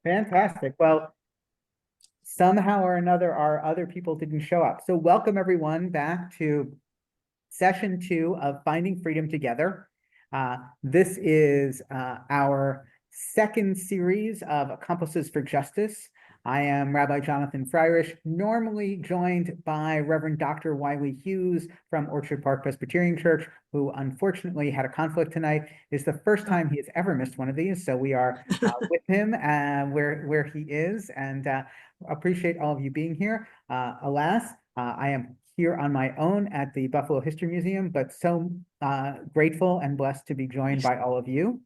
Fantastic. Well, somehow or another, our other people didn't show up. So welcome everyone back to session 2 of Finding Freedom Together. This is our second series of Accomplices for Justice. I am Rabbi Jonathan Freirich, normally joined by Reverend Dr. Wylie Hughes from Orchard Park Presbyterian Church, who unfortunately had a conflict tonight. It's the first time he has ever missed one of these, so we are with him where he is, and appreciate all of you being here. Alas, I am here on my own at the Buffalo History Museum, but so grateful and blessed to be joined by all of you.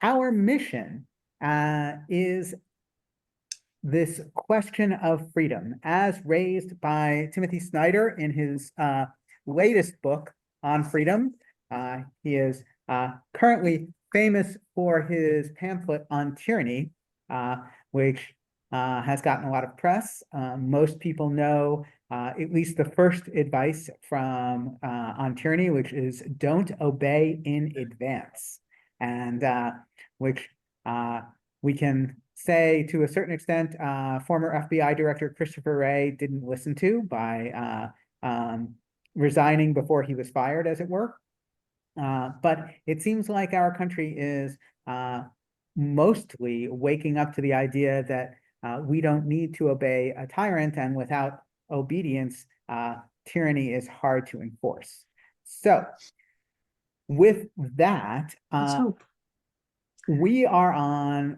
Our mission is this question of freedom as raised by Timothy Snyder in his latest book on freedom. He is currently famous for his pamphlet on tyranny, which has gotten a lot of press. Most people know at least the first advice from on tyranny, which is don't obey in advance, and which we can say to a certain extent, former FBI Director Christopher Wray didn't listen to by resigning before he was fired, as it were. But it seems like our country is mostly waking up to the idea that we don't need to obey a tyrant, and without obedience, tyranny is hard to enforce. So with that, we are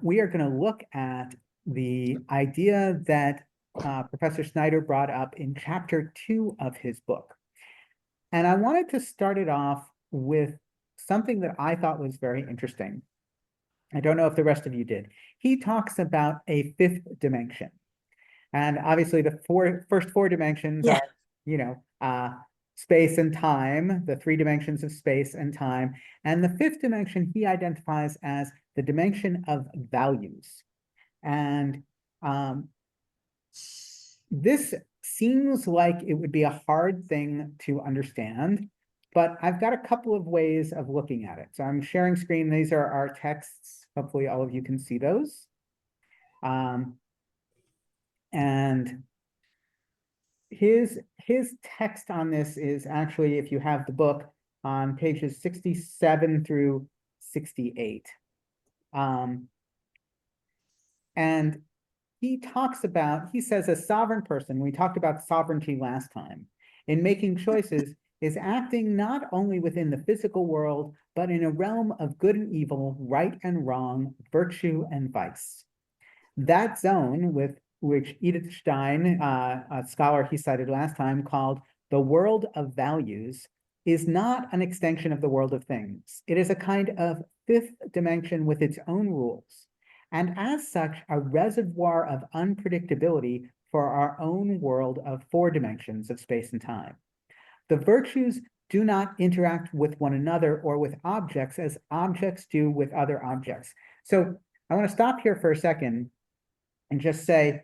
going to look at the idea that Professor Snyder brought up in chapter 2 of his book. And I wanted to start it off with something that I thought was very interesting. I don't know if the rest of you did. He talks about a fifth dimension. And obviously the first four dimensions are, space and time, the 3 dimensions of space and time. And the fifth dimension he identifies as the dimension of values. And this seems like it would be a hard thing to understand, but I've got a couple of ways of looking at it. So I'm sharing screen. These are our texts. Hopefully all of you can see those. And his text on this is actually, if you have the book, on pages 67 through 68. And he says a sovereign person, we talked about sovereignty last time, in making choices is acting not only within the physical world, but in a realm of good and evil, right and wrong, virtue and vice. That zone, with which Edith Stein, a scholar he cited last time, called the world of values, is not an extension of the world of things. It is a kind of fifth dimension with its own rules, and as such, a reservoir of unpredictability for our own world of 4 dimensions of space and time. The virtues do not interact with one another or with objects as objects do with other objects. So I want to stop here for a second and just say,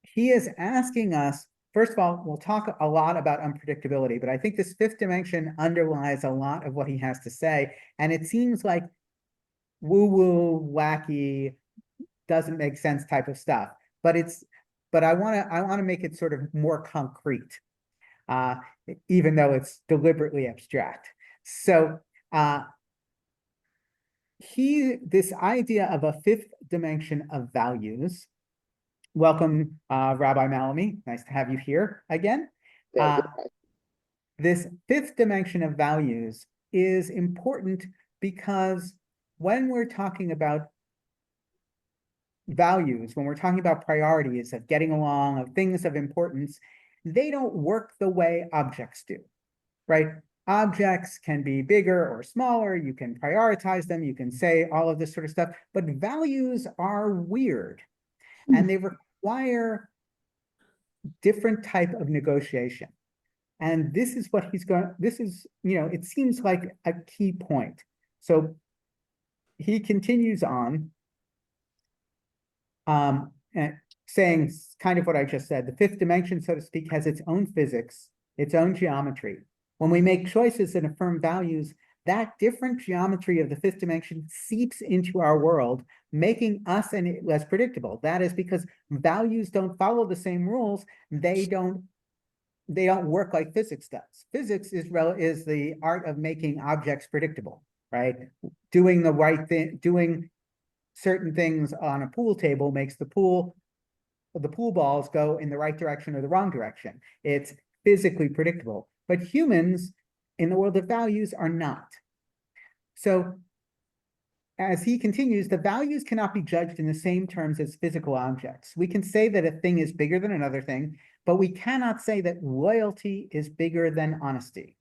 he is asking us, first of all, we'll talk a lot about unpredictability, but I think this fifth dimension underlies a lot of what he has to say. And it seems like woo-woo, wacky, doesn't make sense type of stuff. But I want to make it sort of more concrete, even though it's deliberately abstract. So this idea of a fifth dimension of values. Welcome, Rabbi Malami. Nice to have you here again. This fifth dimension of values is important because when we're talking about values, when we're talking about priorities of getting along, of things of importance, they don't work the way objects do, right? Objects can be bigger or smaller. You can prioritize them. You can say all of this sort of stuff, but values are weird, and they require different type of negotiation. And this is what it seems like a key point. So he continues on, saying kind of what I just said. The fifth dimension, so to speak, has its own physics, its own geometry. When we make choices and affirm values, that different geometry of the fifth dimension seeps into our world, making us and it less predictable. That is because values don't follow the same rules. They don't work like physics does. Physics is the art of making objects predictable, right? Doing the right thing, doing certain things on a pool table makes the pool balls go in the right direction or the wrong direction. It's physically predictable. But humans in the world of values are not. So as he continues, the values cannot be judged in the same terms as physical objects. We can say that a thing is bigger than another thing, but we cannot say that loyalty is bigger than honesty.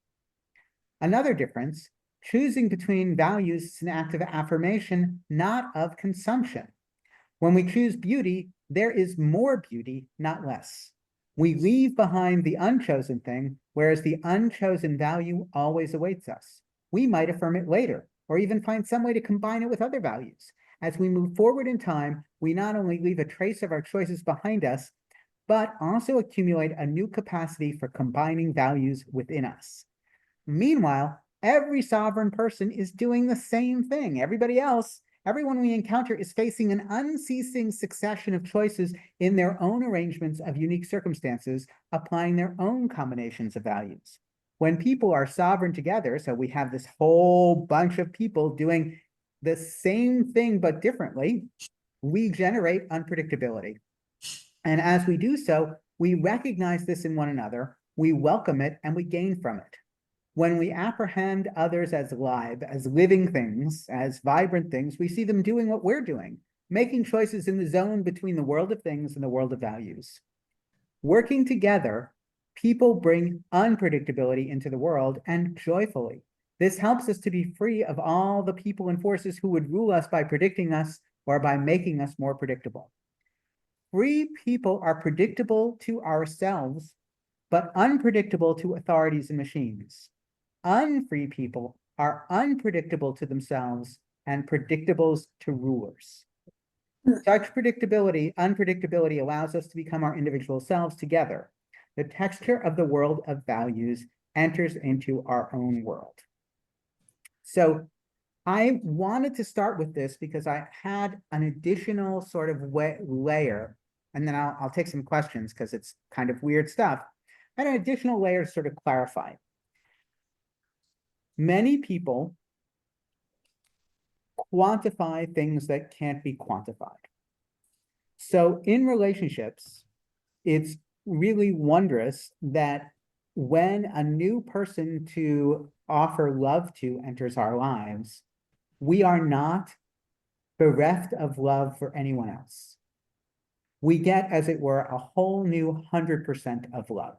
Another difference, choosing between values is an act of affirmation, not of consumption. When we choose beauty, there is more beauty, not less. We leave behind the unchosen thing, whereas the unchosen value always awaits us. We might affirm it later, or even find some way to combine it with other values. As we move forward in time, we not only leave a trace of our choices behind us, but also accumulate a new capacity for combining values within us. Meanwhile, every sovereign person is doing the same thing. Everyone we encounter is facing an unceasing succession of choices in their own arrangements of unique circumstances, applying their own combinations of values. When people are sovereign together, so we have this whole bunch of people doing the same thing but differently, we generate unpredictability. And as we do so, we recognize this in one another, we welcome it, and we gain from it. When we apprehend others as live, as living things, as vibrant things, we see them doing what we're doing, making choices in the zone between the world of things and the world of values. Working together, people bring unpredictability into the world, and joyfully. This helps us to be free of all the people and forces who would rule us by predicting us or by making us more predictable. Free people are predictable to ourselves, but unpredictable to authorities and machines. Unfree people are unpredictable to themselves and predictables to rulers. Such unpredictability allows us to become our individual selves together. The texture of the world of values enters into our own world. So I wanted to start with this because I had an additional sort of layer, and then I'll take some questions because it's kind of weird stuff. I had an additional layer to sort of clarify. Many people quantify things that can't be quantified. So in relationships, it's really wondrous that when a new person to offer love to enters our lives, we are not bereft of love for anyone else. We get, as it were, a whole new 100% of love.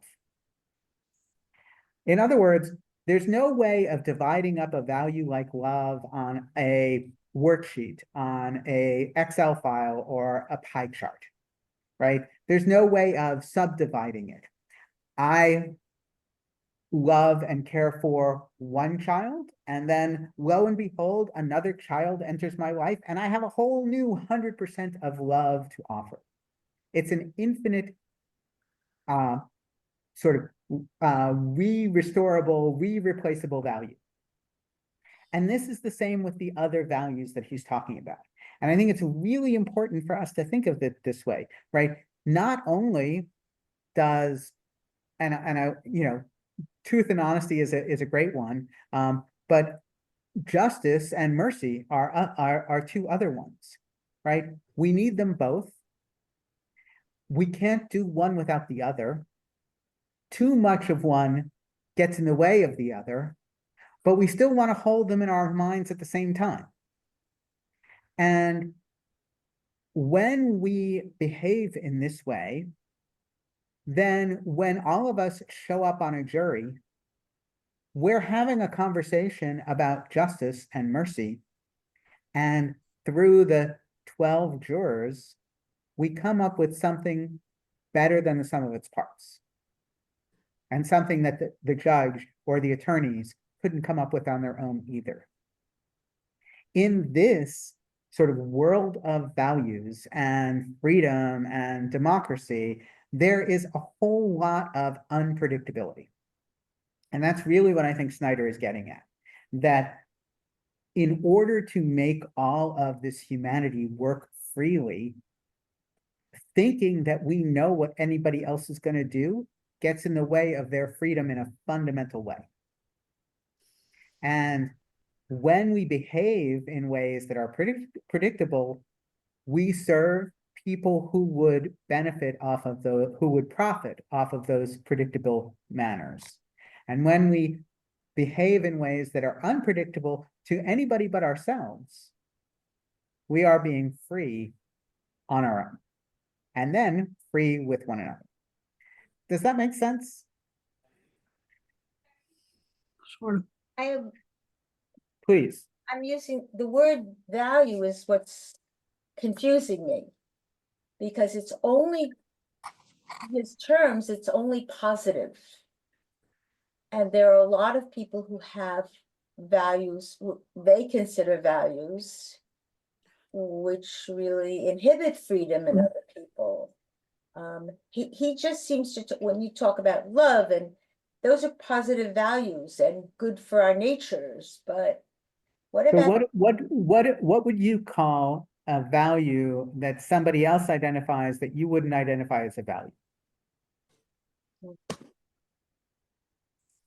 In other words, there's no way of dividing up a value like love on a worksheet, on a Excel file, or a pie chart, right? There's no way of subdividing it. I love and care for one child, and then lo and behold, another child enters my life, and I have a whole new 100% of love to offer. It's an infinite sort of re-restorable, re-replaceable value. And this is the same with the other values that he's talking about. And I think it's really important for us to think of it this way, right? Not only does, and I, truth and honesty is a great one, but justice and mercy are two other ones, right? We need them both. We can't do one without the other. Too much of one gets in the way of the other, but we still want to hold them in our minds at the same time. And when we behave in this way, then when all of us show up on a jury, we're having a conversation about justice and mercy. And through the 12 jurors, we come up with something better than the sum of its parts. And something that the judge or the attorneys couldn't come up with on their own either. In this sort of world of values and freedom and democracy, there is a whole lot of unpredictability. And that's really what I think Snyder is getting at, that in order to make all of this humanity work freely, thinking that we know what anybody else is going to do gets in the way of their freedom in a fundamental way. And when we behave in ways that are predictable, we serve people who would benefit off of those, who would profit off of those predictable manners. And when we behave in ways that are unpredictable to anybody but ourselves, we are being free on our own, and then free with one another. Does that make sense? Sort of. Please. I'm using the word value is what's confusing me, because it's only his terms, it's only positive. And there are a lot of people who have values, they consider values, which really inhibit freedom in other people. He just seems to, when you talk about love, and those are positive values and good for our natures, but what So about what would you call a value that somebody else identifies that you wouldn't identify as a value?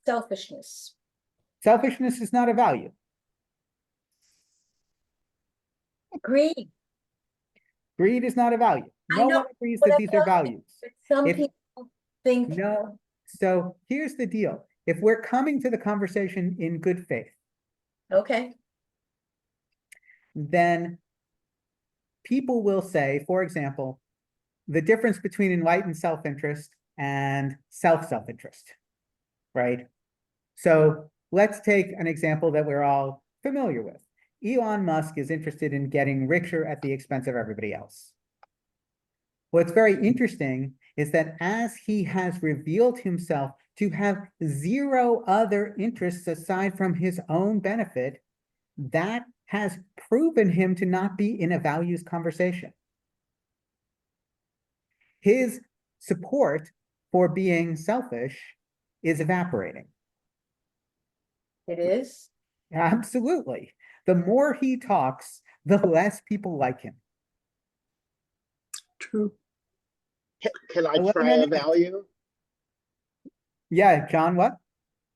selfishness? Selfishness is not a value. Greed. Greed is not a value. I No know, one agrees but that I'm these are telling values. But some If- people think No. So here's the deal. If we're coming to the conversation in good faith, okay, then people will say, for example, the difference between enlightened self-interest and self-interest, right? So let's take an example that we're all familiar with. Elon Musk is interested in getting richer at the expense of everybody else. What's very interesting is that as he has revealed himself to have zero other interests aside from his own benefit, that has proven him to not be in a values conversation. His support for being selfish is evaporating. it is. Absolutely. The more he talks, the less people like him. True. Can I Well, try no, a no. value? Yeah, John, what?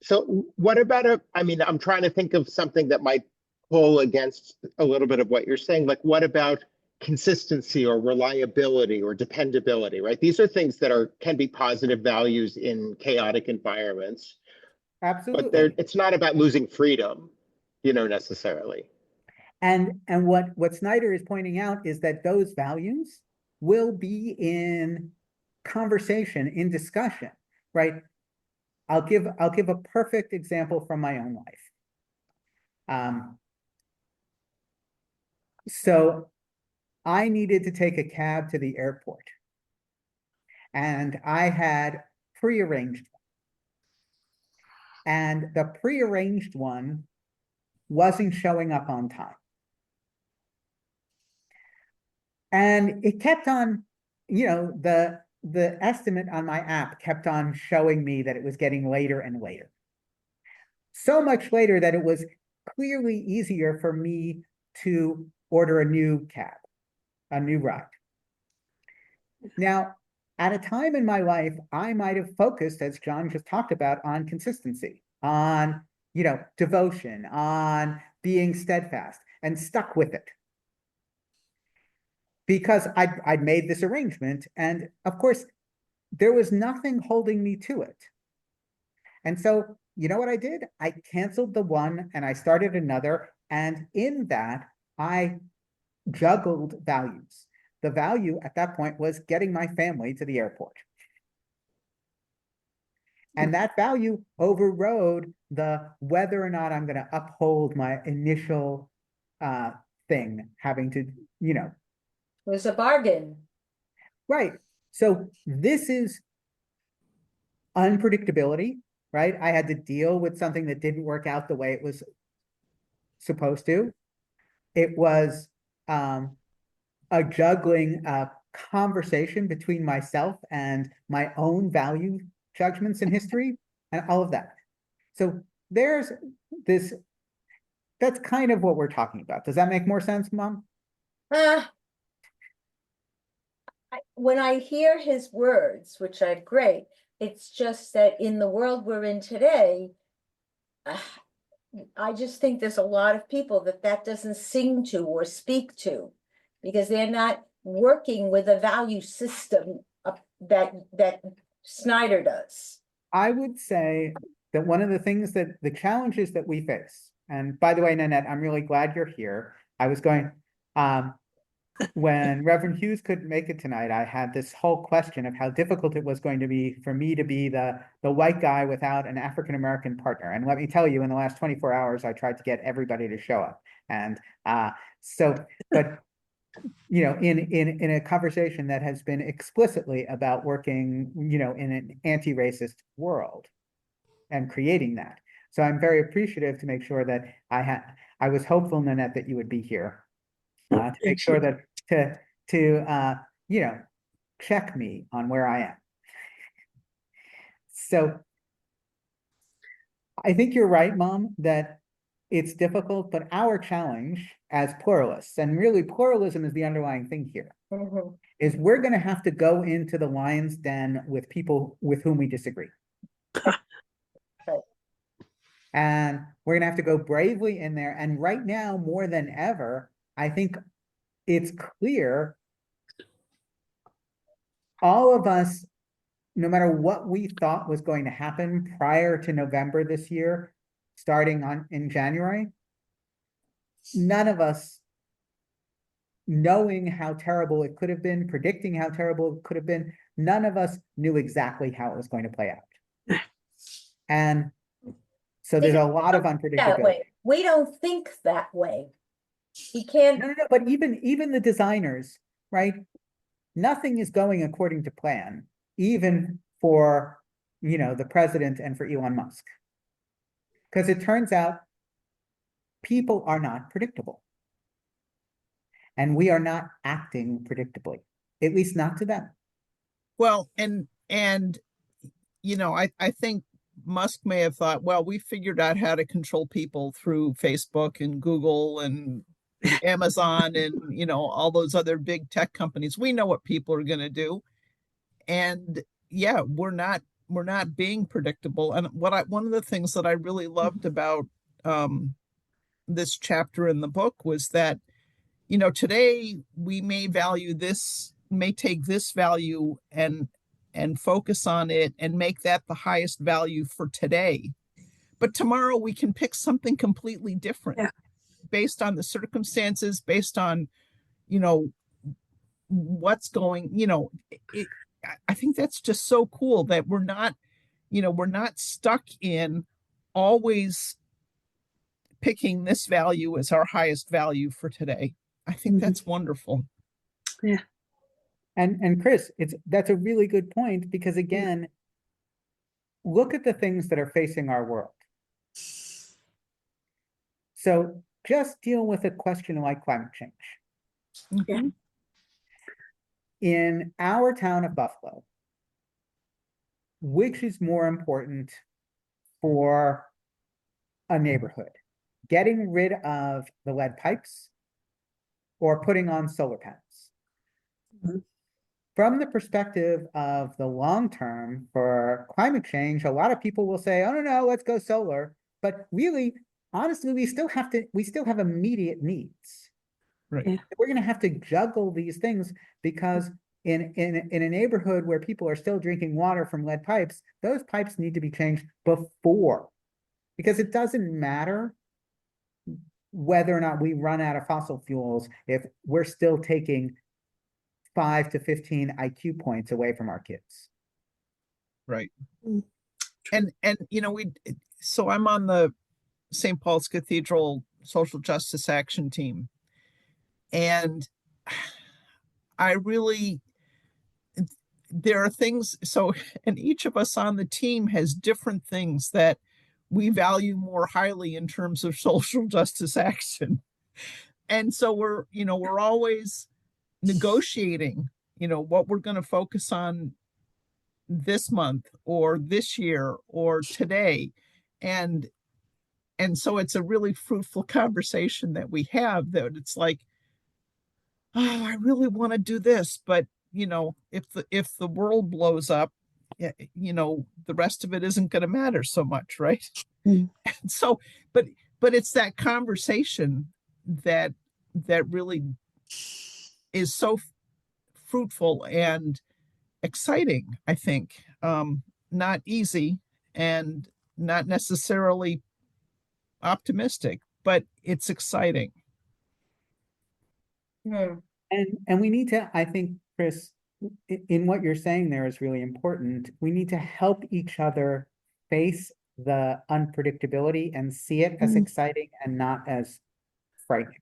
So what about I'm trying to think of something that might pull against a little bit of what you're saying. Like, what about consistency or reliability or dependability, right? These are things that can be positive values in chaotic environments, but Absolutely. it's not about losing freedom, necessarily. And what Snyder is pointing out is that those values will be in conversation, in discussion, right? I'll give a perfect example from my own life. So I needed to take a cab to the airport, and I had prearranged one. And the prearranged one wasn't showing up on time. And it kept on, the estimate on my app kept on showing me that it was getting later and later. So much later that it was clearly easier for me to order a new cab, a new ride. Now, at a time in my life, I might have focused, as John just talked about, on consistency, on, devotion, on being steadfast, and stuck with it. Because I'd made this arrangement, and of course, there was nothing holding me to it. And so, you know what I did? I canceled the one and I started another, and in that, I juggled values. The value at that point was getting my family to the airport. And that value overrode the whether or not I'm going to uphold my initial thing, having to, It was a bargain. Right. So this is unpredictability, right? I had to deal with something that didn't work out the way it was supposed to. It was a juggling conversation between myself and my own value judgments in history and all of that. So there's that's kind of what we're talking about. Does that make more sense, Mom? Uh, when I hear his words, which are great, it's just that in the world we're in today, I just think there's a lot of people that doesn't sing to or speak to, because they're not working with a value system that Snyder does. I would say that one of the things that the challenges that we face, and by the way, Nanette, I'm really glad you're here. I was going, when Reverend Hughes couldn't make it tonight, I had this whole question of how difficult it was going to be for me to be the white guy without an African-American partner. And let me tell you, in the last 24 hours, I tried to get everybody to show up. And but in a conversation that has been explicitly about working, in an anti-racist world and creating that. So I'm very appreciative to make sure that I was hopeful, Nanette, that you would be here to make sure that to check me on where I am. So I think you're right, Mom, that it's difficult, but our challenge as pluralists, and really pluralism is the underlying thing here, is we're going to have to go into the lion's den with people with whom we disagree. And we're going to have to go bravely in there. And right now, more than ever, I think it's clear all of us, no matter what we thought was going to happen prior to November this year, starting in January, none of us, knowing how terrible it could have been, predicting how terrible it could have been, none of us knew exactly how it was going to play out. And so there's a lot of unpredictability. We don't think that way. We can't. No, but even the designers, right? Nothing is going according to plan, even for, the president and for Elon Musk. Because it turns out people are not predictable. And we are not acting predictably, at least not to them. Well, and I think Musk may have thought, well, we figured out how to control people through Facebook and Google and Amazon and all those other big tech companies. We know what people are going to do. And yeah, we're not being predictable. And one of the things that I really loved about this chapter in the book was that today we may take this value and focus on it and make that the highest value for today. But tomorrow we can pick something completely different based on the circumstances, based on, what's going, I think that's just so cool that we're not stuck in always picking this value as our highest value for today. I think that's wonderful. Yeah. And Chris, that's a really good point, because again, look at the things that are facing our world. So just deal with a question like climate change. Yeah. In our town of Buffalo, which is more important for a neighborhood? Getting rid of the lead pipes or putting on solar panels? From the perspective of the long term for climate change, a lot of people will say, oh, no, let's go solar. But really, honestly, we still have immediate needs. Right. Yeah. We're going to have to juggle these things, because in a neighborhood where people are still drinking water from lead pipes, those pipes need to be changed before, because it doesn't matter whether or not we run out of fossil fuels if we're still taking 5 to 15 IQ points away from our kids. Right. And so I'm on the St. Paul's Cathedral Social Justice Action Team. And there are things, and each of us on the team has different things that we value more highly in terms of social justice action. And so we're always negotiating, what we're going to focus on this month or this year or today. And And so it's a really fruitful conversation that we have, that it's like, oh, I really want to do this, but if the world blows up, the rest of it isn't going to matter so much, right? Mm. And so, but it's that conversation that really is so fruitful and exciting, I think. Not easy and not necessarily optimistic, but it's exciting. Hmm. And we need to, I think, Chris, in what you're saying there is really important. We need to help each other face the unpredictability and see it as exciting and not as frightening.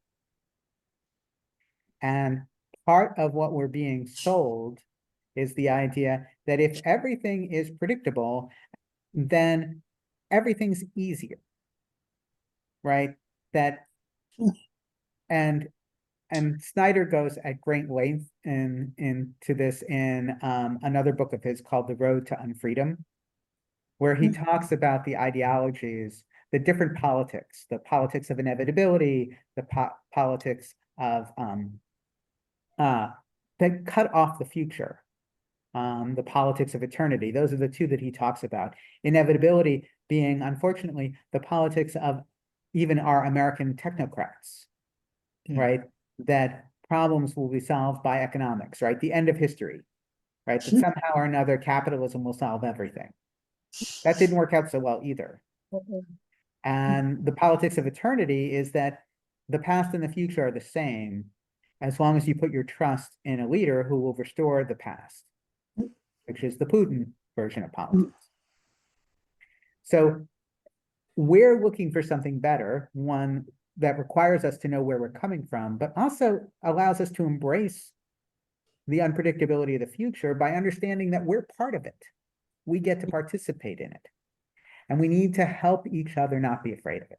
And part of what we're being sold is the idea that if everything is predictable, then everything's easier, right? That and Snyder goes at great length into this in another book of his called The Road to Unfreedom, where he talks about the ideologies, the different politics, the politics of inevitability, the politics of that cut off the future, the politics of eternity. Those are the two that he talks about. Inevitability being, unfortunately, the politics of even our American technocrats, right? That problems will be solved by economics, right? The end of history, right? That somehow or another capitalism will solve everything. That didn't work out so well either. And the politics of eternity is that the past and the future are the same as long as you put your trust in a leader who will restore the past, which is the Putin version of politics. So we're looking for something better, one that requires us to know where we're coming from, but also allows us to embrace the unpredictability of the future by understanding that we're part of it. We get to participate in it. And we need to help each other not be afraid of it.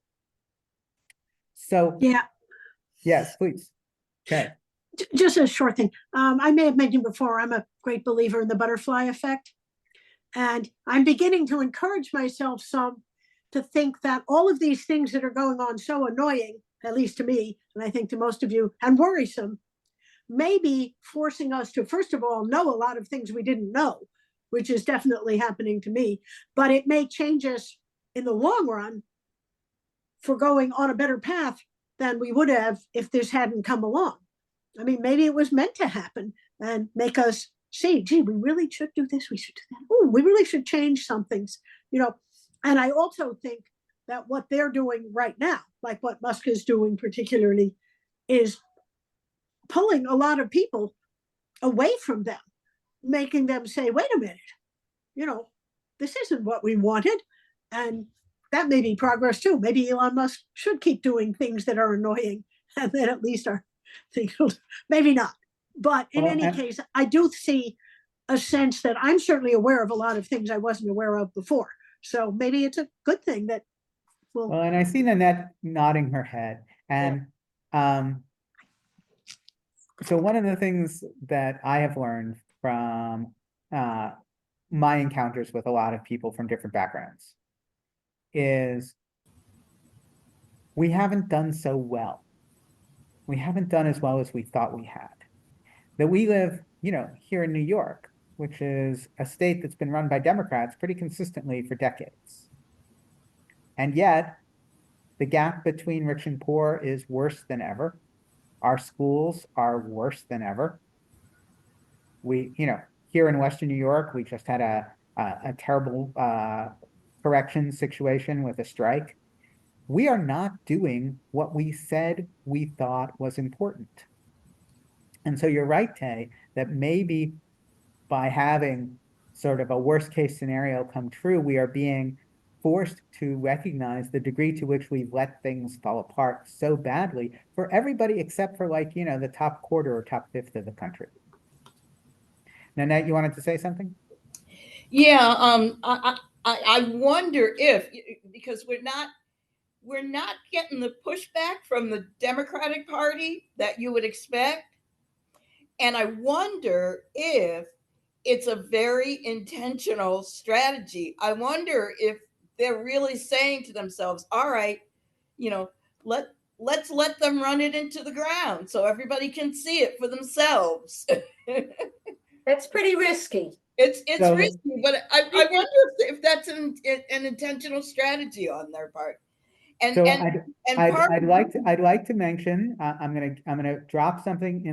So, Yeah, yes, please. Okay. just a short thing. I may have mentioned before, I'm a great believer in the butterfly effect. And I'm beginning to encourage myself some to think that all of these things that are going on so annoying, at least to me, and I think to most of you, and worrisome, may be forcing us to, first of all, know a lot of things we didn't know, which is definitely happening to me, but it may change us in the long run for going on a better path than we would have if this hadn't come along. I mean, maybe it was meant to happen and make us see, gee, we really should do this, we should do that. Oh, we really should change some things, And I also think that what they're doing right now, like what Musk is doing particularly, is pulling a lot of people away from them, making them say, wait a minute, this isn't what we wanted. And that may be progress too. Maybe Elon Musk should keep doing things that are annoying and then at least our things, maybe not. But in any case, I do see a sense that I'm certainly aware of a lot of things I wasn't aware of before. So maybe it's a good thing that will. Well, and I see Nanette nodding her head. And so one of the things that I have learned from my encounters with a lot of people from different backgrounds is we haven't done so well. We haven't done as well as we thought we had. That we live, here in New York, which is a state that's been run by Democrats pretty consistently for decades. And yet, the gap between rich and poor is worse than ever. Our schools are worse than ever. We, here in Western New York, we just had a terrible corrections situation with a strike. We are not doing what we said we thought was important. And so you're right, Tay, that maybe by having sort of a worst case scenario come true, we are being forced to recognize the degree to which we've let things fall apart so badly for everybody except for the top quarter or top fifth of the country. Nanette, you wanted to say something? Yeah, I wonder if, because we're not getting the pushback from the Democratic Party that you would expect. And I wonder if it's a very intentional strategy. I wonder if they're really saying to themselves, all right, you know, let's let them run it into the ground so everybody can see it for themselves. That's pretty risky. It's So- risky, but I wonder if that's an intentional strategy on their part. And So and part I'd like to mention, I'm gonna drop something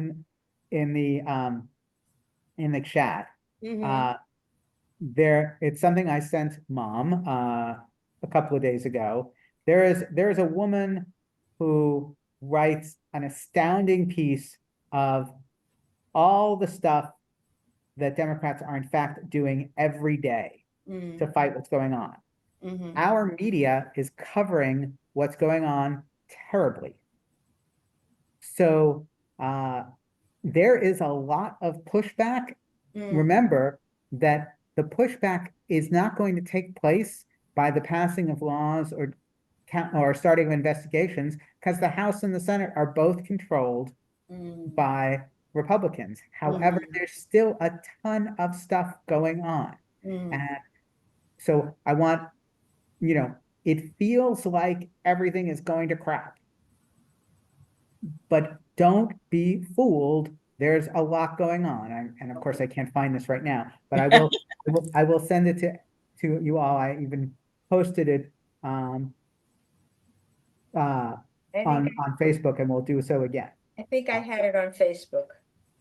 in the chat. Mhm. It's something I sent Mom a couple of days ago. There is a woman who writes an astounding piece of all the stuff that Democrats are in fact doing every day to fight what's going on. Mhm. Our media is covering what's going on terribly. So there is a lot of pushback. Remember that the pushback is not going to take place by the passing of laws or starting of investigations, because the House and the Senate are both controlled by Republicans. However, there's still a ton of stuff going on. And so I want, it feels like everything is going to crap. But don't be fooled. There's a lot going on. And of course I can't find this right now, but I will send it to you all. I even posted it on Facebook, and we'll do so again. I think I had it on Facebook.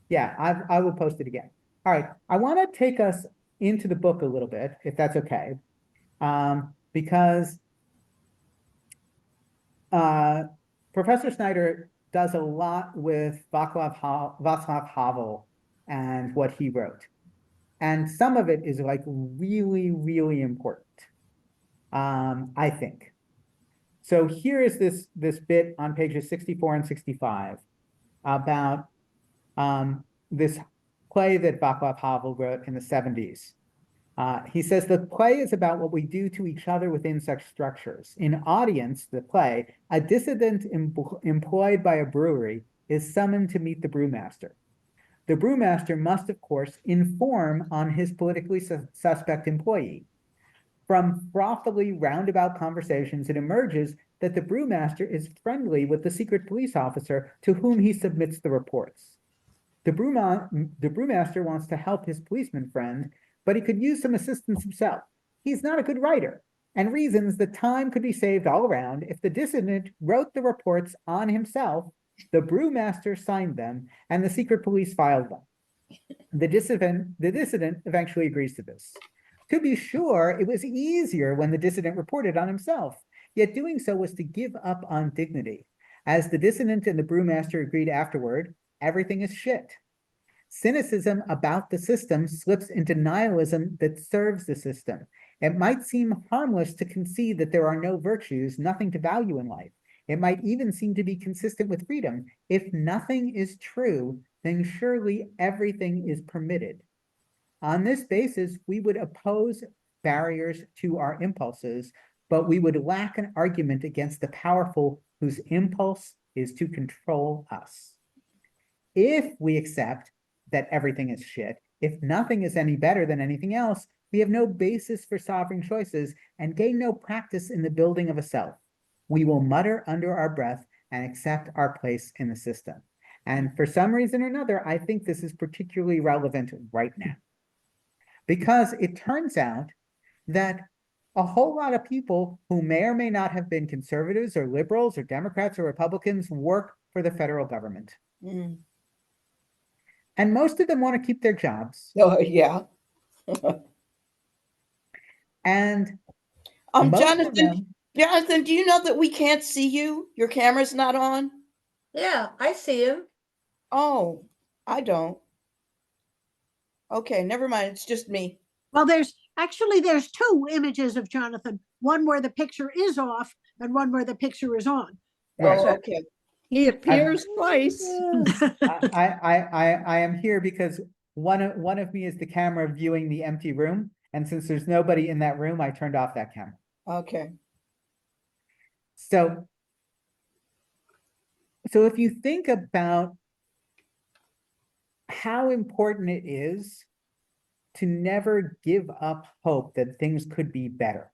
Yeah, I will post it again. All right. I want to take us into the book a little bit, if that's okay. Because Professor Snyder does a lot with Václav Havel and what he wrote. And some of it is like really, really important, I think. So here is this bit on pages 64 and 65 about this play that Václav Havel wrote in the 70s. He says the play is about what we do to each other within such structures. In Audience, the play, a dissident employed by a brewery is summoned to meet the brewmaster. The brewmaster must, of course, inform on his politically suspect employee. From frothily roundabout conversations, it emerges that the brewmaster is friendly with the secret police officer to whom he submits the reports. The brewmaster wants to help his policeman friend, but he could use some assistance himself. He's not a good writer, and reasons that time could be saved all around if the dissident wrote the reports on himself, the brewmaster signed them, and the secret police filed them. The dissident eventually agrees to this. To be sure, it was easier when the dissident reported on himself, yet doing so was to give up on dignity. As the dissident and the brewmaster agreed afterward, everything is shit. Cynicism about the system slips into nihilism that serves the system. It might seem harmless to concede that there are no virtues, nothing to value in life. It might even seem to be consistent with freedom. If nothing is true, then surely everything is permitted. On this basis, we would oppose barriers to our impulses, but we would lack an argument against the powerful whose impulse is to control us. If we accept that everything is shit, if nothing is any better than anything else, we have no basis for sovereign choices and gain no practice in the building of a self. We will mutter under our breath and accept our place in the system. And for some reason or another, I think this is particularly relevant right now. Because it turns out that a whole lot of people who may or may not have been conservatives or liberals or Democrats or Republicans work for the federal government. And most of them want to keep their jobs. Oh, yeah. And most of Jonathan, them, Jonathan, do you know that we can't see you? Your camera's not on? Yeah, I see him. Oh, I don't. Okay, never mind. It's just me. Well, there's two images of Jonathan, one where the picture is off and one where the picture is on. right. Oh, okay. He appears twice. I am here because one of me is the camera viewing the empty room. And since there's nobody in that room, I turned off that camera. Okay. So if you think about how important it is to never give up hope that things could be better,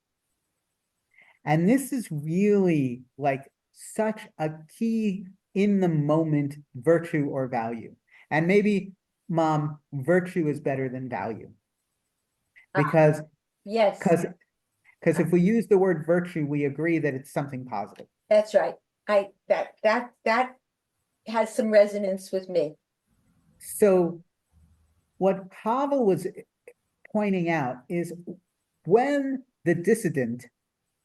And this is really like such a key in the moment virtue or value. And maybe, Mom, virtue is better than value. Because Yes, because if we use the word virtue, we agree that it's something positive. that's right. That has some resonance with me. So what Havel was pointing out is when the dissident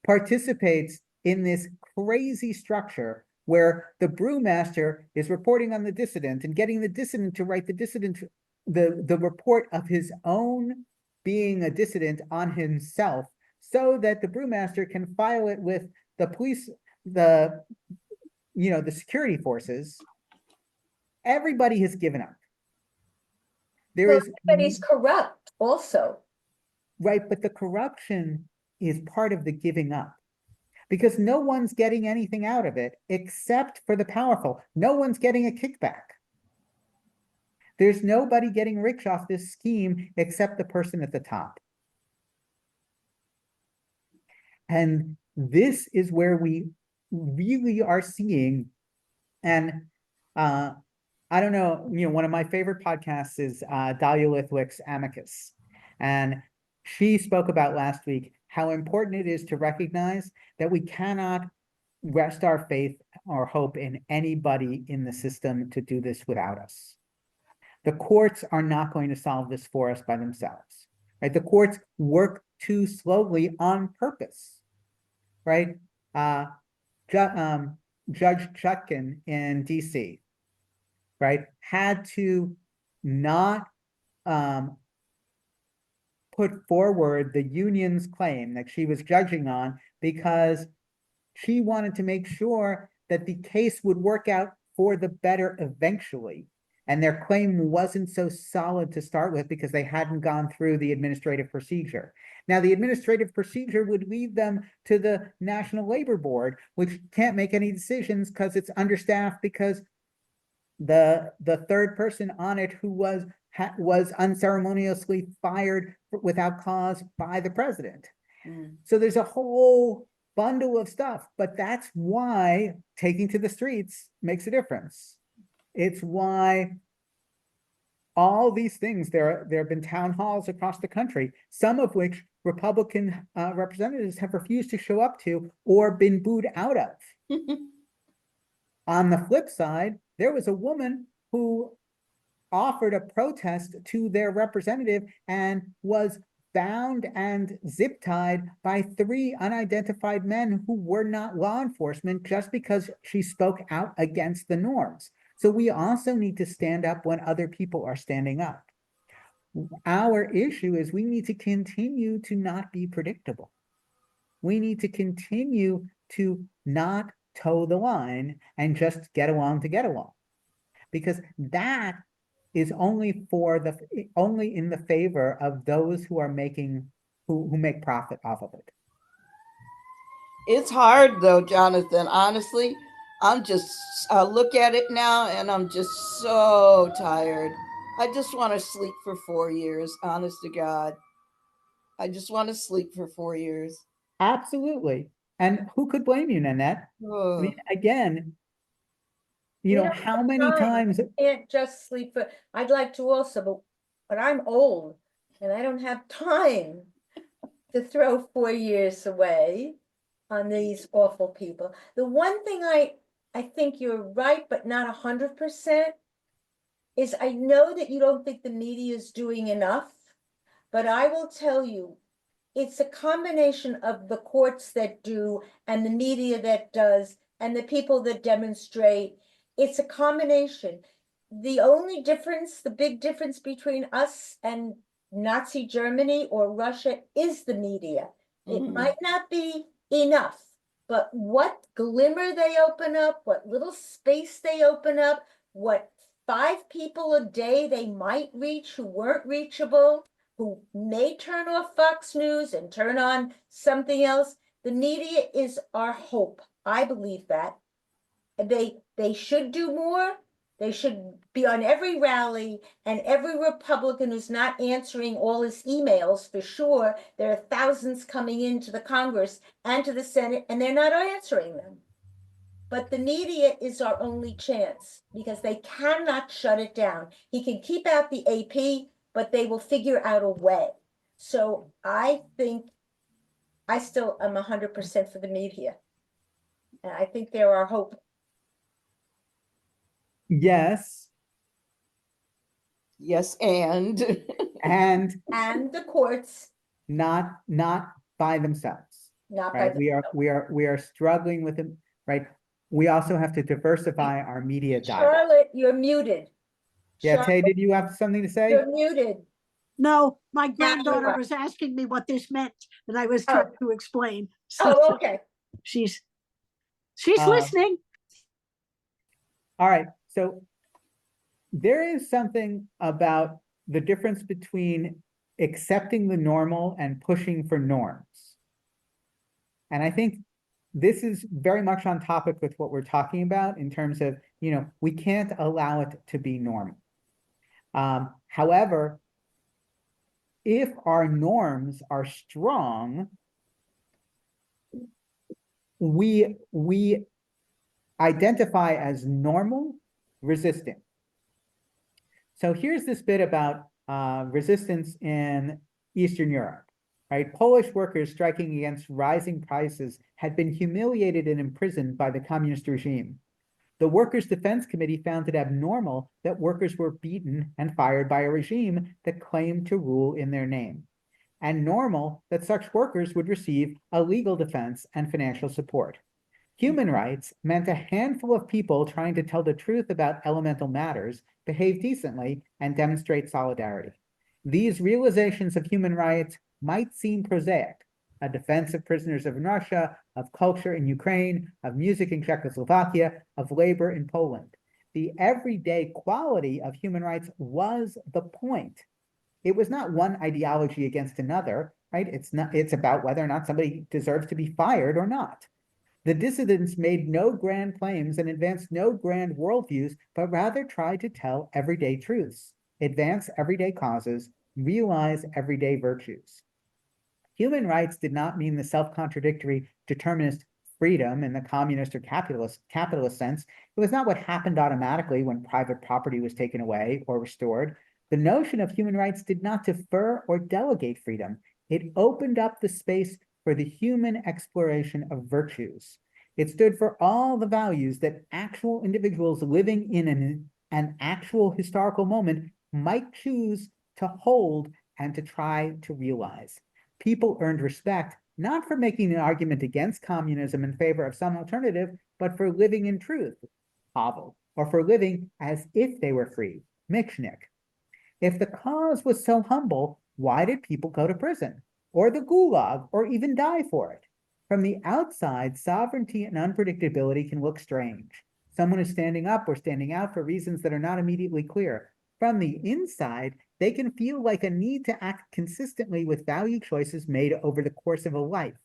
participates in this crazy structure where the brewmaster is reporting on the dissident and getting the dissident to write the report of his own being a dissident on himself, so that the brewmaster can file it with the police, the security forces. Everybody has given up. But he's corrupt also. Right, but the corruption is part of the giving up, because no one's getting anything out of it except for the powerful. No one's getting a kickback. There's nobody getting rich off this scheme except the person at the top. And this is where we really are seeing, and I don't know, one of my favorite podcasts is Dahlia Lithwick's Amicus. And she spoke about last week how important it is to recognize that we cannot rest our faith or hope in anybody in the system to do this without us. The courts are not going to solve this for us by themselves, right? The courts work too slowly on purpose, right? Judge Chutkan in DC, right, had to not put forward the union's claim that she was judging on because she wanted to make sure that the case would work out for the better eventually. And their claim wasn't so solid to start with because they hadn't gone through the administrative procedure. Now, the administrative procedure would lead them to the National Labor Board, which can't make any decisions because it's understaffed, because the third person on it who was unceremoniously fired without cause by the president. So there's a whole bundle of stuff, but that's why taking to the streets makes a difference. It's why all these things, there have been town halls across the country, some of which Republican representatives have refused to show up to or been booed out of. On the flip side, there was a woman who offered a protest to their representative and was bound and zip tied by 3 unidentified men who were not law enforcement just because she spoke out against the norms. So we also need to stand up when other people are standing up. Our issue is we need to continue to not be predictable. We need to continue to not toe the line and just get along to get along, because that is only in the favor of those who are who make profit off of it. It's hard though, Jonathan. Honestly, I look at it now and I'm just so tired. I just want to sleep for 4 years, honest to God. I just want to sleep for 4 years. Absolutely. And who could blame you, Nanette? I mean, again, how many times Can't just sleep for, I'd like to also, but I'm old and I don't have time to throw 4 years away on these awful people. The one thing I think you're right, but not 100%, is I know that you don't think the media is doing enough, but I will tell you, it's a combination of the courts that do and the media that does and the people that demonstrate. It's a combination. The only difference, the big difference between us and Nazi Germany or Russia is the media. It might not be enough, but what glimmer they open up, what little space they open up, what 5 people a day they might reach who weren't reachable, who may turn off Fox News and turn on something else. The media is our hope. I believe that. They should do more. They should be on every rally, and every Republican who's not answering all his emails, for sure, there are thousands coming into the Congress and to the Senate, and they're not answering them. But the media is our only chance because they cannot shut it down. He can keep out the AP, but they will figure out a way. So I think I still am 100% for the media. And I think they're our hope. Yes, Yes, and and And the courts, not by themselves, not by right? the. We are struggling with them, right? We also have to diversify our media diet. Charlotte, you're muted. Yeah, Charlotte, Tay, did you have something to say? you're muted. No, my you granddaughter are. was asking me what this meant, and I was Oh. trying to explain. So Oh, okay. she's Um, listening. All right, so there is something about the difference between accepting the normal and pushing for norms. And I think this is very much on topic with what we're talking about in terms of, we can't allow it to be normal. However, if our norms are strong, we identify as normal resisting. So here's this bit about resistance in Eastern Europe, right? Polish workers striking against rising prices had been humiliated and imprisoned by the communist regime. The Workers' Defense Committee found it abnormal that workers were beaten and fired by a regime that claimed to rule in their name, and normal that such workers would receive a legal defense and financial support. Human rights meant a handful of people trying to tell the truth about elemental matters, behave decently, and demonstrate solidarity. These realizations of human rights might seem prosaic: a defense of prisoners in Russia, of culture in Ukraine, of music in Czechoslovakia, of labor in Poland. The everyday quality of human rights was the point. It was not one ideology against another, right? It's about whether or not somebody deserves to be fired or not. The dissidents made no grand claims and advanced no grand worldviews, but rather tried to tell everyday truths, advance everyday causes, realize everyday virtues. Human rights did not mean the self-contradictory determinist freedom in the communist or capitalist sense. It was not what happened automatically when private property was taken away or restored. The notion of human rights did not defer or delegate freedom. It opened up the space for the human exploration of virtues. It stood for all the values that actual individuals living in an actual historical moment might choose to hold and to try to realize. People earned respect, not for making an argument against communism in favor of some alternative, but for living in truth, Havel, or for living as if they were free, Michnik. If the cause was so humble, why did people go to prison, or the gulag, or even die for it? From the outside, sovereignty and unpredictability can look strange. Someone is standing up or standing out for reasons that are not immediately clear. From the inside, they can feel like a need to act consistently with value choices made over the course of a life.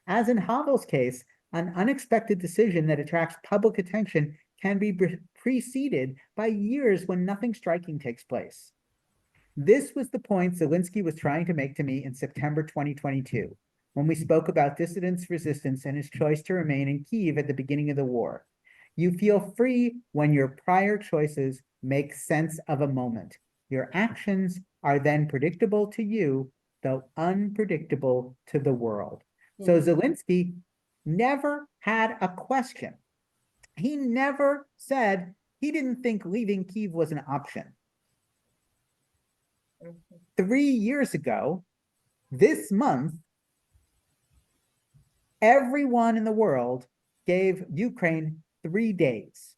As in Havel's case, an unexpected decision that attracts public attention can be preceded by years when nothing striking takes place. This was the point Zelensky was trying to make to me in September 2022, when we spoke about dissidents' resistance and his choice to remain in Kyiv at the beginning of the war. You feel free when your prior choices make sense of a moment. Your actions are then predictable to you, though unpredictable to the world. So Zelensky never had a question. He never said he didn't think leaving Kyiv was an option. 3 years ago, this month, everyone in the world gave Ukraine 3 days.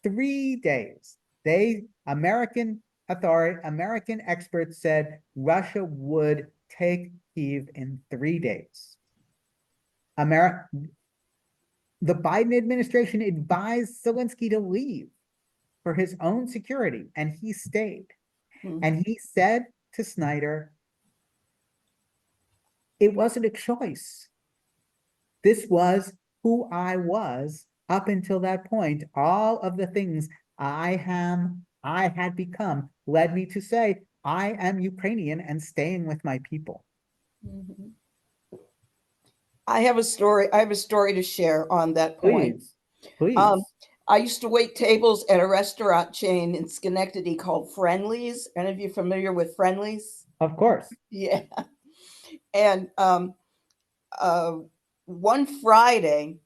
3 days. American experts said Russia would take Kyiv in 3 days. The Biden administration advised Zelensky to leave for his own security, and he stayed. And he said to Snyder, it wasn't a choice. This was who I was up until that point, all of the things I had become led me to say, I am Ukrainian and staying with my people. Mhm. I have a story. I have a story to share on that point. Please. I used to wait tables at a restaurant chain in Schenectady called Friendly's. Any of you familiar with Friendly's? Of course. Yeah. And uh, one Friday,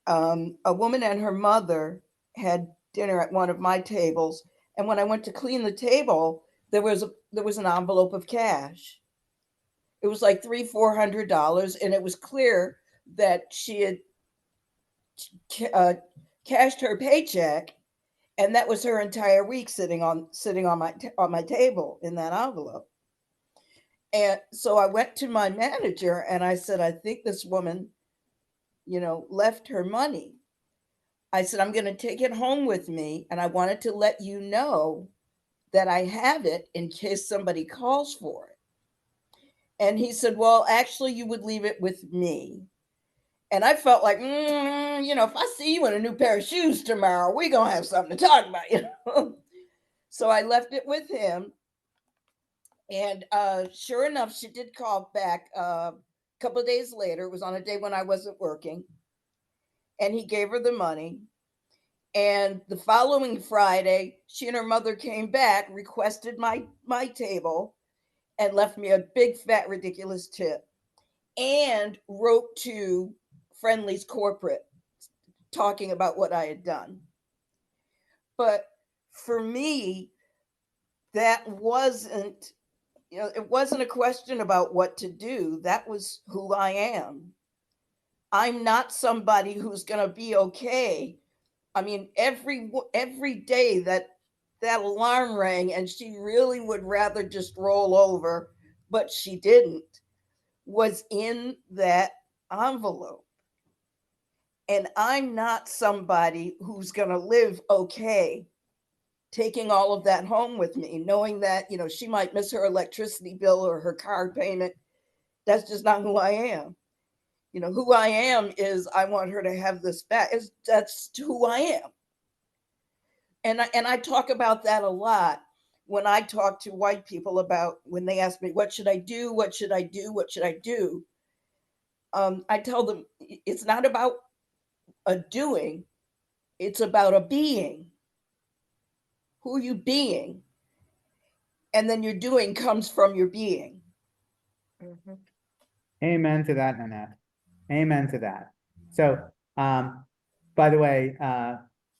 a woman and her mother had dinner at one of my tables. And when I went to clean the table, there was an envelope of cash. It was like $300-400, and it was clear that she had cashed her paycheck, and that was her entire week sitting on my table in that envelope. And so I went to my manager and I said, I think this woman, left her money. I said, I'm going to take it home with me, and I wanted to let you know that I have it in case somebody calls for it. And he said, well, actually, you would leave it with me. And I felt like, if I see you in a new pair of shoes tomorrow, we're going to have something to talk about, So I left it with him. And sure enough, she did call back a couple of days later. It was on a day when I wasn't working. And he gave her the money. And the following Friday, she and her mother came back, requested my table, and left me a big, fat, ridiculous tip, and wrote to Friendly's corporate talking about what I had done. But for me, that wasn't, it wasn't a question about what to do. That was who I am. I'm not somebody who's going to be okay. I mean, every day that alarm rang and she really would rather just roll over, but she didn't, was in that envelope. And I'm not somebody who's going to live okay taking all of that home with me, knowing that, she might miss her electricity bill or her car payment. That's just not who I am. Who I am is I want her to have this back. That's who I am. And I talk about that a lot when I talk to white people about when they ask me, what should I do? What should I do? What should I do? I tell them it's not about a doing, it's about a being. Who are you being? And then your doing comes from your being. Mhm. Amen to that, Nanette. Amen to that. So, by the way,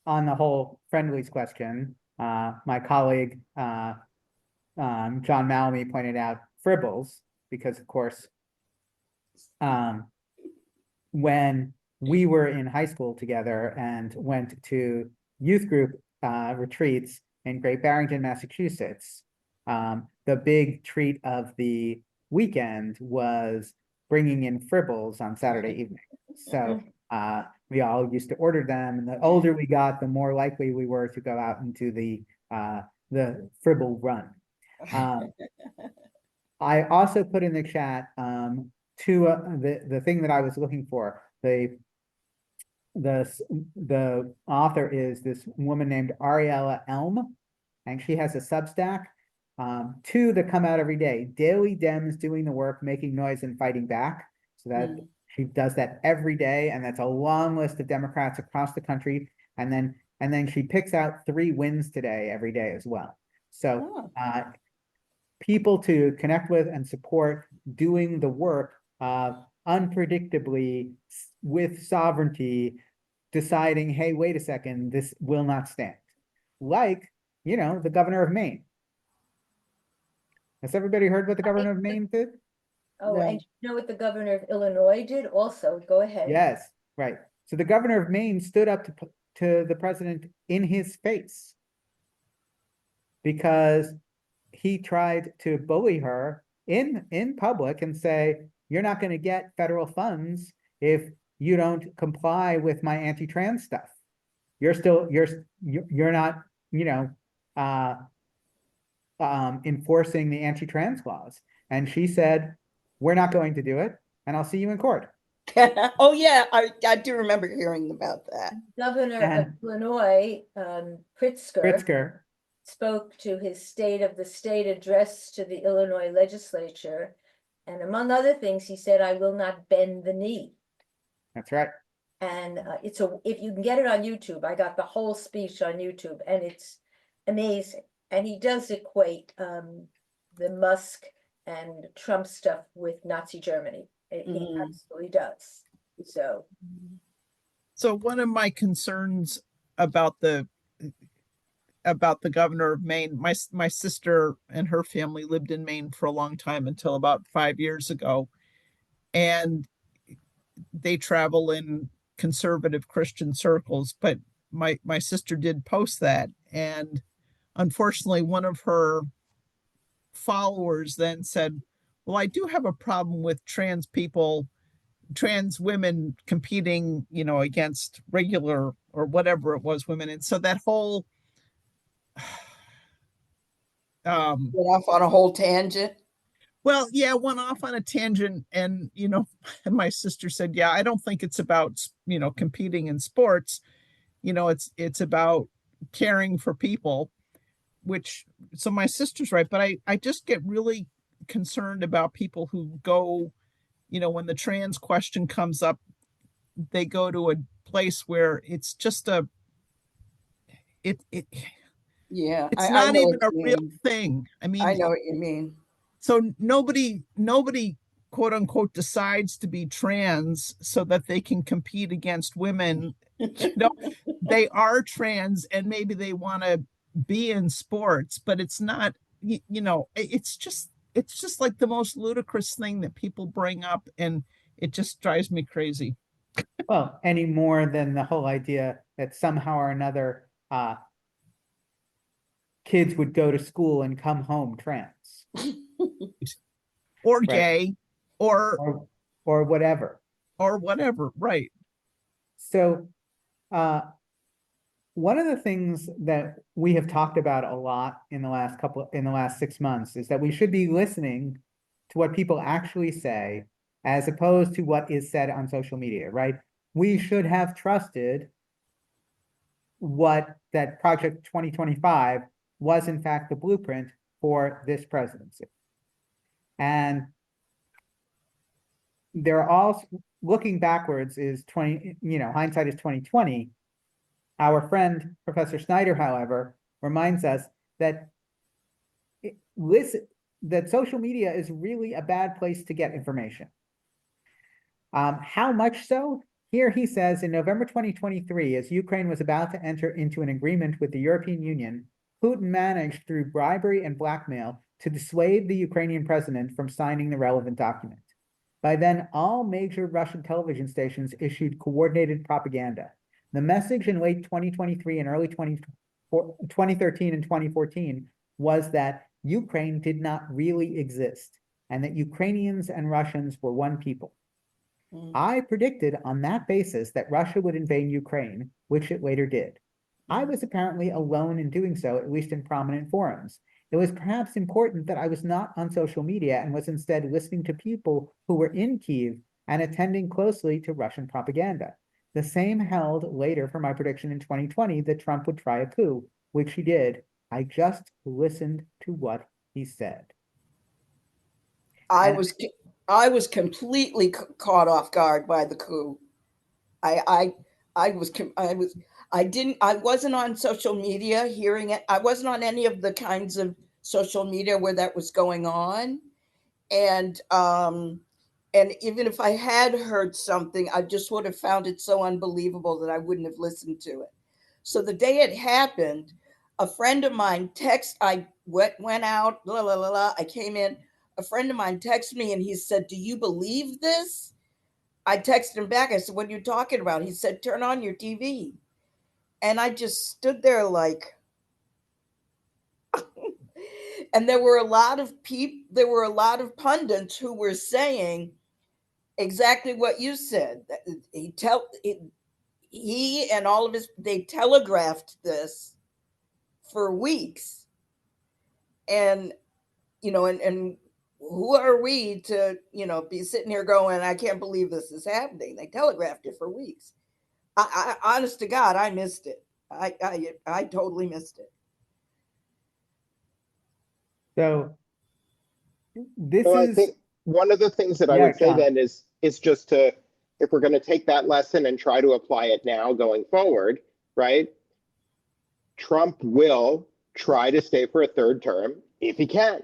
on the whole Friendly's question, my colleague, John Malmy pointed out fribbles, because of course, when we were in high school together and went to youth group retreats in Great Barrington, Massachusetts, the big treat of the weekend was bringing in fribbles on Saturday evening. So we all used to order them, and the older we got, the more likely we were to go out into the fribble run. I also put in the chat to the thing that I was looking for. The author is this woman named Ariella Elm, and she has a Substack. Two that come out every day: Daily Dems doing the work, making noise, and fighting back. So that she does that every day, and that's a long list of Democrats across the country. And then she picks out 3 wins today every day as well. So people to connect with and support doing the work unpredictably with sovereignty, deciding, hey, wait a second, this will not stand. Like, the governor of Maine. Has everybody heard what the governor of Maine did? Oh, No. and you know what the governor of Illinois did also? Go ahead. Yes, right. So the governor of Maine stood up to the president in his face because he tried to bully her in public and say, you're not going to get federal funds if you don't comply with my anti-trans stuff. You're not, enforcing the anti-trans laws. And she said, we're not going to do it, and I'll see you in court. Oh yeah, I do remember hearing about that. Governor of And Illinois, Pritzker, Pritzker, spoke to his State of the State address to the Illinois legislature. And among other things, he said, "I will not bend the knee." that's right. And if you can get it on YouTube, I got the whole speech on YouTube, and it's amazing. And he does equate the Musk and Trump stuff with Nazi Germany. He absolutely does. So one of my concerns about the governor of Maine, my sister and her family lived in Maine for a long time until about 5 years ago, and they travel in conservative Christian circles. But my sister did post that, and unfortunately, one of her followers then said, "Well, I do have a problem with trans women competing, against regular or whatever it was women." And so that whole Went off on a whole tangent. well, yeah, went off on a tangent. And, and my sister said, yeah, I don't think it's about, competing in sports. It's about caring for people, which, so my sister's right. But I just get really concerned about people who go, when the trans question comes up, they go to a place where it's just Yeah, it's I not know even what a you real mean. thing. I mean, I know what you mean. so nobody quote unquote decides to be trans so that they can compete against women. They are trans and maybe they want to be in sports, but it's not, it's just like the most ludicrous thing that people bring up, and it just drives me crazy. Well, any more than the whole idea that somehow or another, kids would go to school and come home trans, Or right? gay or Or whatever. whatever, right? So, one of the things that we have talked about a lot in the last 6 months is that we should be listening to what people actually say as opposed to what is said on social media, right? We should have trusted that Project 2025 was in fact the blueprint for this presidency. And they're all looking backwards is hindsight is 2020. Our friend, Professor Snyder, however, reminds us that that social media is really a bad place to get information. How much so? Here he says, in November 2023, as Ukraine was about to enter into an agreement with the European Union, Putin managed through bribery and blackmail to dissuade the Ukrainian president from signing the relevant document. By then, all major Russian television stations issued coordinated propaganda. The message in late 2023 and early 2013 and 2014 was that Ukraine did not really exist and that Ukrainians and Russians were one people. I predicted on that basis that Russia would invade Ukraine, which it later did. I was apparently alone in doing so, at least in prominent forums. It was perhaps important that I was not on social media and was instead listening to people who were in Kyiv and attending closely to Russian propaganda. The same held later for my prediction in 2020 that Trump would try a coup, which he did. I just listened to what he said. I was completely caught off guard by the coup. I wasn't on social media hearing it. I wasn't on any of the kinds of social media where that was going on. And even if I had heard something, I just would have found it so unbelievable that I wouldn't have listened to it. So the day it happened, a friend of mine I went out, blah, blah, blah, blah. I came in, a friend of mine texted me and he said, "Do you believe this?" I texted him back. I said, "What are you talking about?" He said, "Turn on your TV." And I just stood there like, and there were a lot of pundits who were saying exactly what you said. He and all of they telegraphed this for weeks. And, and who are we to, be sitting here going, I can't believe this is happening. They telegraphed it for weeks. Honest to God, I missed it. I totally missed it. So this So I is, think one of the things that I yeah, would say John. then is just to, if we're going to take that lesson and try to apply it now going forward, right? Trump will try to stay for a third term if he can.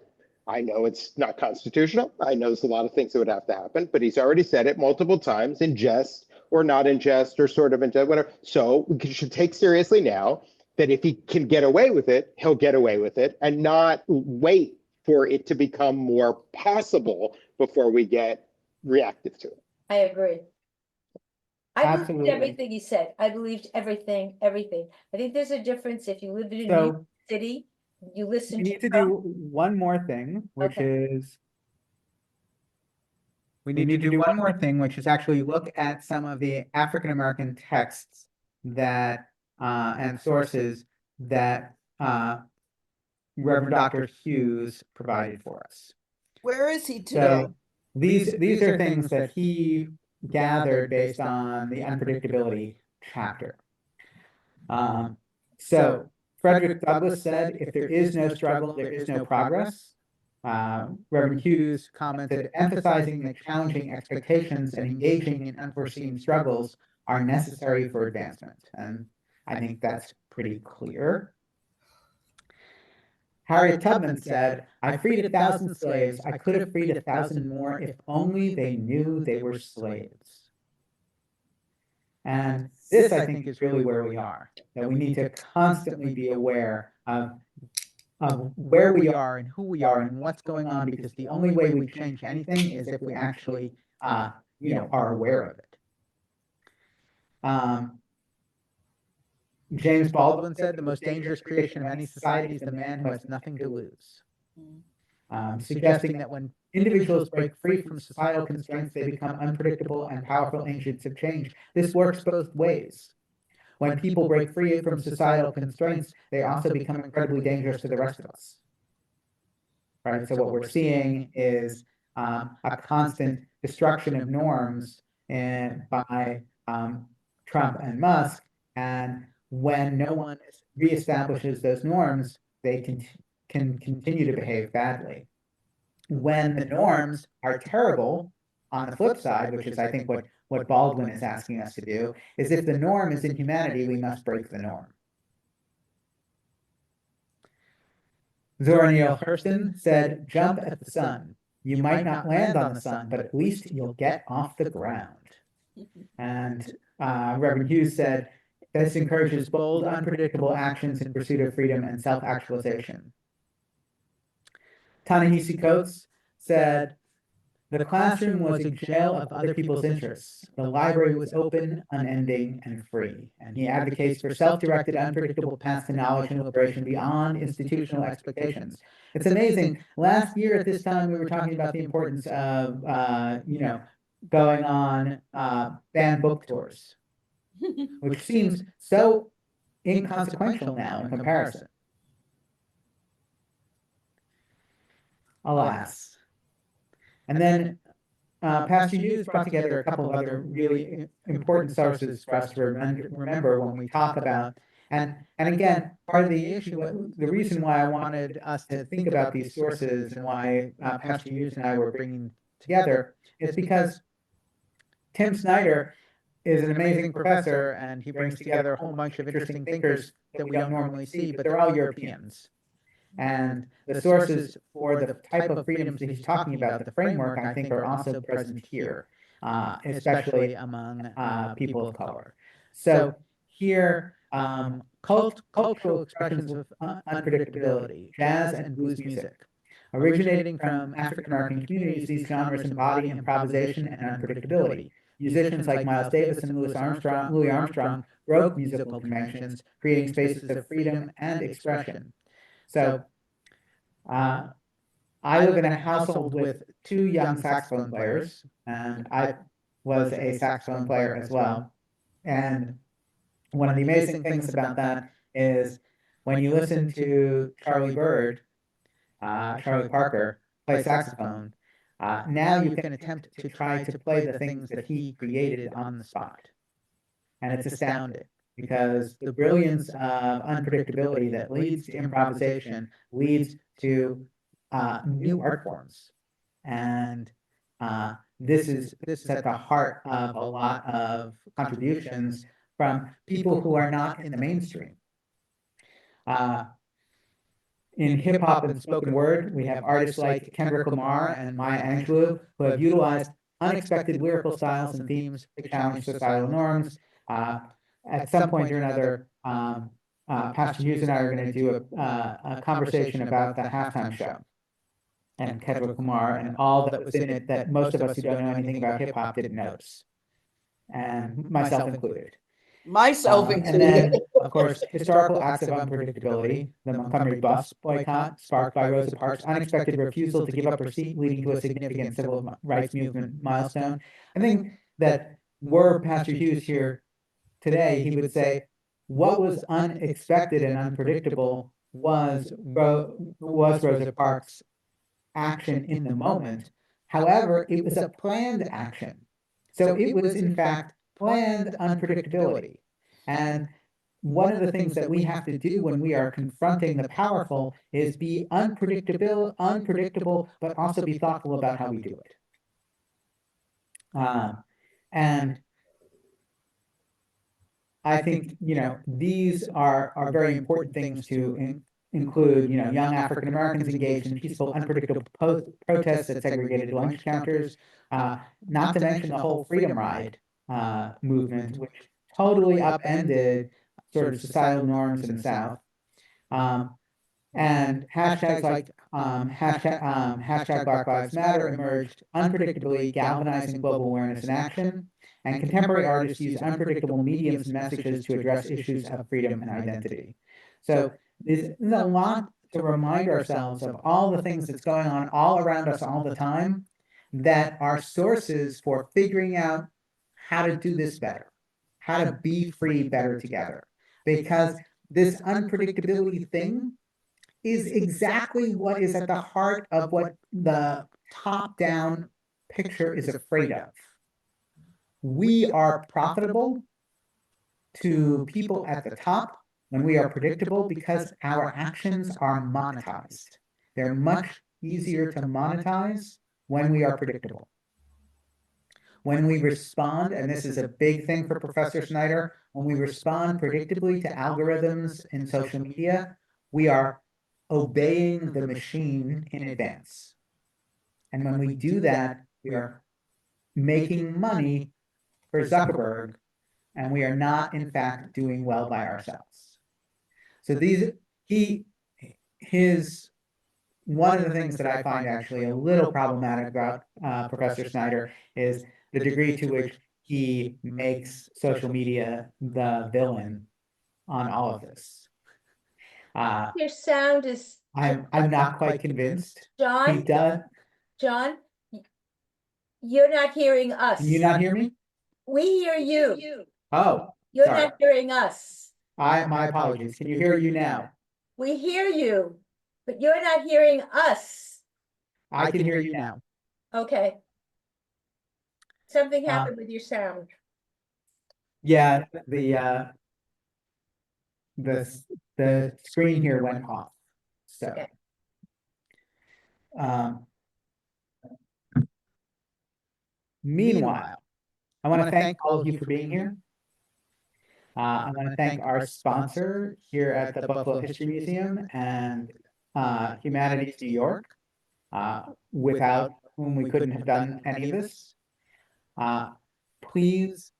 I know it's not constitutional. I know there's a lot of things that would have to happen, but he's already said it multiple times in jest or not in jest or sort of in jest, whatever. So we should take seriously now that if he can get away with it, he'll get away with it and not wait for it to become more possible before we get reactive to it. I agree. I believed Absolutely. everything he said. I believed everything. I think there's a difference if you live in a New So York City, you listen we to need to Trump. do one more thing, which Okay. is we need to do one more thing, which is actually look at some of the African American texts that and sources that Reverend Dr. Hughes provided for us. Where is he today? So these are things that he gathered based on the unpredictability chapter. So Frederick Douglass said, if there is no struggle, there is no progress. Reverend Hughes commented, emphasizing that challenging expectations and engaging in unforeseen struggles are necessary for advancement. And I think that's pretty clear. Harriet Tubman said, I freed 1,000 slaves. I could have freed 1,000 more if only they knew they were slaves. And this, I think, is really where we are, that we need to constantly be aware of where we are and who we are and what's going on, because the only way we change anything is if we actually, are aware of it. James Baldwin said, the most dangerous creation of any society is the man who has nothing to lose. Suggesting that when individuals break free from societal constraints, they become unpredictable and powerful agents of change. This works both ways. When people break free from societal constraints, they also become incredibly dangerous to the rest of us. Right? So what we're seeing is a constant destruction of norms by Trump and Musk. And when no one reestablishes those norms, they can continue to behave badly. When the norms are terrible, on the flip side, which is I think what Baldwin is asking us to do, is if the norm is inhumanity, we must break the norm. Zora Neale Hurston said, jump at the sun. You might not land on the sun, but at least you'll get off the ground. And Reverend Hughes said, this encourages bold, unpredictable actions in pursuit of freedom and self-actualization. Ta-Nehisi Coates said, the classroom was a jail of other people's interests. The library was open, unending, and free. And he advocates for self-directed, unpredictable paths to knowledge and liberation beyond institutional expectations. It's amazing. Last year at this time, we were talking about the importance of, going on banned book tours, which seems so inconsequential now in comparison. Alas. And then Pastor Hughes brought together a couple of other really important sources for us to remember when we talk about, and again, part of the issue, the reason why I wanted us to think about these sources and why Pastor Hughes and I were bringing together is because Tim Snyder is an amazing professor and he brings together a whole bunch of interesting thinkers that we don't normally see, but they're all Europeans. And the sources for the type of freedoms that he's talking about, the framework, I think, are also present here, especially among people of color. So here, cultural expressions of unpredictability, jazz and blues music. Originating from African American communities, these genres embody improvisation and unpredictability. Musicians like Miles Davis and Louis Armstrong broke musical conventions, creating spaces of freedom and expression. So, I live in a household with 2 young saxophone players, and I was a saxophone player as well. And one of the amazing things about that is when you listen to Charlie Parker, play saxophone. Now you can attempt to try to play the things that he created on the spot. And it's astounding because the brilliance of unpredictability that leads to improvisation leads to new art forms. And this is at the heart of a lot of contributions from people who are not in the mainstream. In hip hop and spoken word, we have artists like Kendrick Lamar and Maya Angelou who have utilized unexpected lyrical styles and themes to challenge societal norms. At some point or another, Pastor Hughes and I are going to do a conversation about the halftime show and Kendrick Lamar and all that was in it that most of us who don't know anything about hip hop didn't notice, and myself included. Myself And included. then, of course, historical acts of unpredictability, the Montgomery bus boycott sparked by Rosa Parks' unexpected refusal to give up her seat, leading to a significant civil rights movement milestone. I think that were Pastor Hughes here today, he would say what was unexpected and unpredictable was Rosa Parks' action in the moment. However, it was a planned action. So it was, in fact, planned unpredictability. And one of the things that we have to do when we are confronting the powerful is be unpredictable, but also be thoughtful about how we do it. And I think, these are very important things to include, young African Americans engaged in peaceful, unpredictable protests at segregated lunch counters, not to mention the whole Freedom Ride movement, which totally upended sort of societal norms in the South. And hashtags like hashtag Black Lives Matter emerged unpredictably, galvanizing global awareness and action. And contemporary artists use unpredictable mediums and messages to address issues of freedom and identity. So there's a lot to remind ourselves of all the things that's going on all around us all the time that are sources for figuring out how to do this better, how to be free better together. Because this unpredictability thing is exactly what is at the heart of what the top-down picture is afraid of. We are profitable to people at the top when we are predictable because our actions are monetized. They're much easier to monetize when we are predictable. When we respond, and this is a big thing for Professor Snyder, when we respond predictably to algorithms in social media, we are obeying the machine in advance. And when we do that, we are making money for Zuckerberg, and we are not, in fact, doing well by ourselves. So one of the things that I find actually a little problematic about Professor Snyder is the degree to which he makes social media the villain on all of this. Your sound is. I'm not quite convinced. He John, does. John, you're not hearing us. Can you not hear me? We hear you. Oh, You're sorry. not hearing us. My apologies. Can you hear you now? We hear you, but you're not hearing us. I can hear you now. Okay. Something happened with your sound. Yeah, the screen here went off. So Okay. Meanwhile, I want to thank all of you for being here. I want to thank our sponsor here at the Buffalo History Museum and Humanities New York, without whom we couldn't have done any of this. Please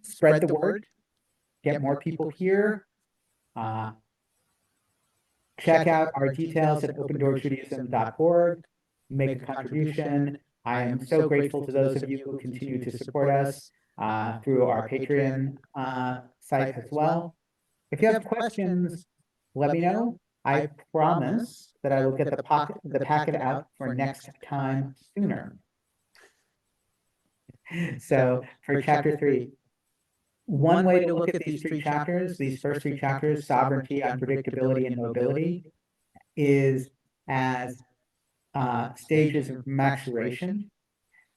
spread the word, get more people here. Check out our details at opendoorsjudaism.org, make a contribution. I am so grateful to those of you who continue to support us through our Patreon site as well. If you have questions, let me know. I promise that I will get the packet out for next time sooner. So for chapter 3, one way to look at these first three chapters, sovereignty, unpredictability, and mobility, is as stages of maturation,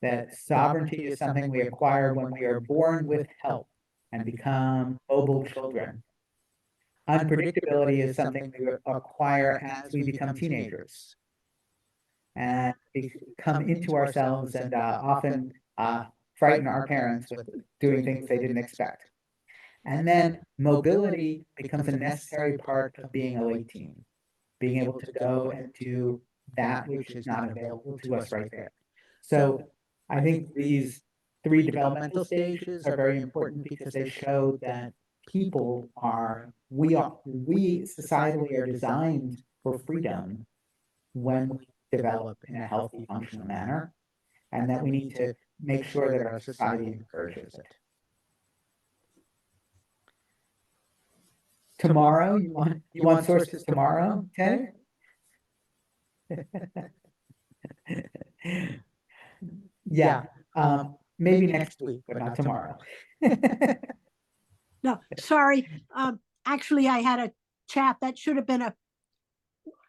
that sovereignty is something we acquire when we are born with help and become mobile children. Unpredictability is something we acquire as we become teenagers and come into ourselves and often frighten our parents with doing things they didn't expect. And then mobility becomes a necessary part of being a late teen, being able to go and do that which is not available to us right there. So I think these 3 developmental stages are very important because they show that people we societally are designed for freedom when we develop in a healthy, functional manner, and that we need to make sure that our society encourages it. Tomorrow, you want sources tomorrow, Ted? Yeah, maybe next week, but not tomorrow. No, sorry. Actually, I had a chat that should have been a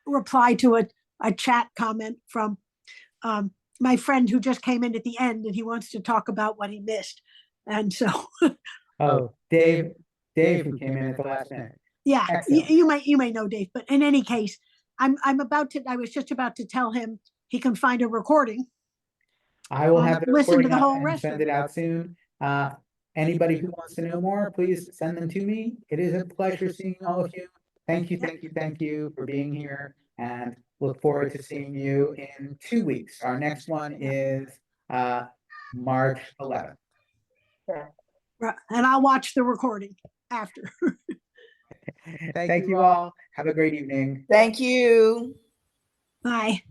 reply to a chat comment from my friend who just came in at the end, and he wants to talk about what he missed. And so, Oh, Dave who came in at the last minute. yeah, Excellent. you may know Dave, but in any case, I was just about to tell him he can find a recording. I will have the listen to recording the up whole and rest send of it out soon. Anybody who wants to know more, please send them to me. It is a pleasure seeing all of you. Thank you for being here, and look forward to seeing you in 2 weeks. Our next one is March 11th. Right, and I'll watch the recording after. Thank you all. Have a great evening. Thank you. Bye.